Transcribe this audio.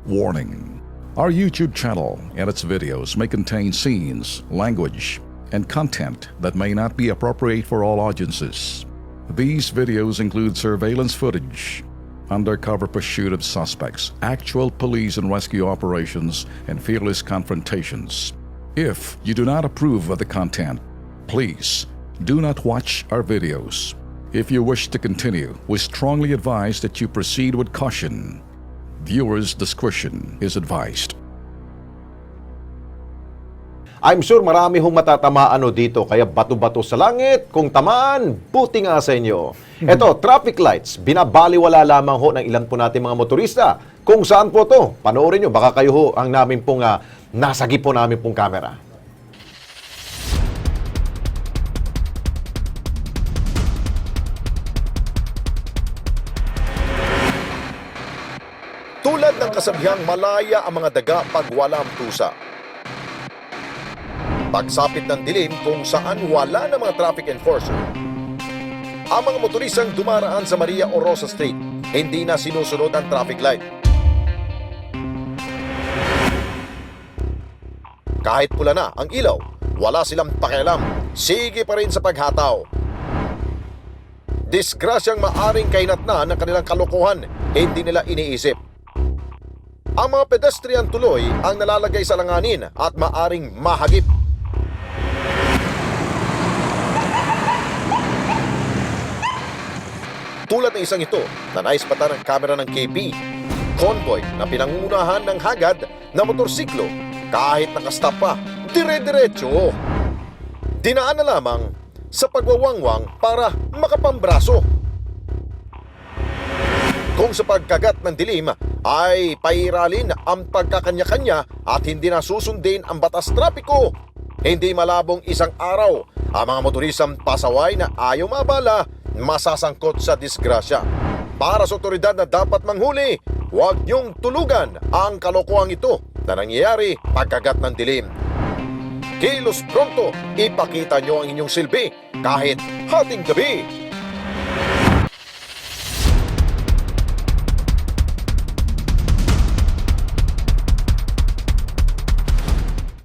Warning: our YouTube channel and its videos may contain scenes, language, and content that may not be appropriate for all audiences. These videos include surveillance footage, undercover pursuit of suspects, actual police and rescue operations, and fearless confrontations. If you do not approve of the content, please do not watch our videos. If you wish to continue, we strongly advise that you proceed with caution. Viewers' discretion is advised. I'm sure marami hong matatamaan dito, kaya bato-bato sa langit. Kung tamaan, buti nga sa inyo. Ito, traffic lights. Binabaliwala lamang ho ng ilan po natin mga motorista. Kung saan po to, panoorin nyo. Baka kayo ho ang namin pong nasagi po namin pong camera. Tulad ng kasabihang malaya ang mga daga pag walang tusa. Pagsapit ng dilim kung saan wala ng mga traffic enforcer, ang mga motoristang dumaraan sa Maria o Rosa Street hindi na sinusunod ang traffic light. Kahit pula na ang ilaw, wala silang pakialam. Sige pa rin sa paghataw. Disgrasyang maaring kainatnan ng kanilang kalokohan, hindi nila iniisip. Ang mga pedestrian tuloy ang nalalagay sa langanin at maaring mahagip. Tulad ng isang ito na naispatan ng kamera ng KP, convoy na pinangungunahan ng hagad na motorsiklo kahit nakastop pa, dire-diretso. Dinaan na lamang sa pagwawangwang para makapambraso. Kung sa pagkagat ng dilim ay pairalin ang pagkakanya-kanya at hindi na susundin ang batas trapiko, hindi malabong isang araw ang mga motoristang pasaway na ayaw mabala masasangkot sa disgrasya. Para sa otoridad na dapat manghuli, huwag niyong tulugan ang kalokohang ito na nangyayari pagkagat ng dilim. Kilos pronto, ipakita niyo ang inyong silbi kahit hating gabi.